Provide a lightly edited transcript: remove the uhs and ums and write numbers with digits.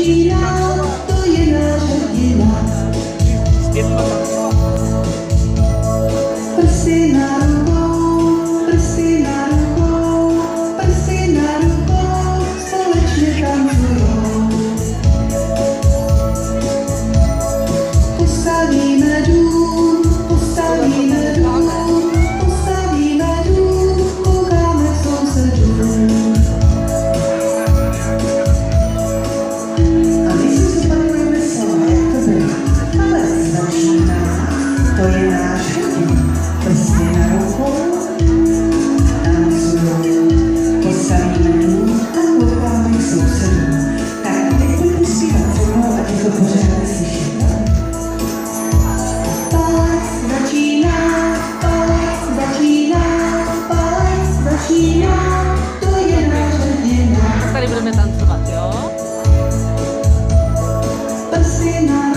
začíná, to je náš hrdina. Prsty na rukou, prsty na rukou, prsty na rukou, společně tancujou. Postavíme dům, postavíme dům, postavíme dům, koukáme k sousedům. A my si zopakujeme slova, jak to bylo. Ale začíná, to je náš hrdina. Prsty na rukou, tancujou. Postavíme dům a koukáme k sousedům. Tak teď pojďte zpívat se mnou, ať je to pořád slyšet. Začíná, to je náš hrdina. Tady budeme tancovat, jo? Prsty na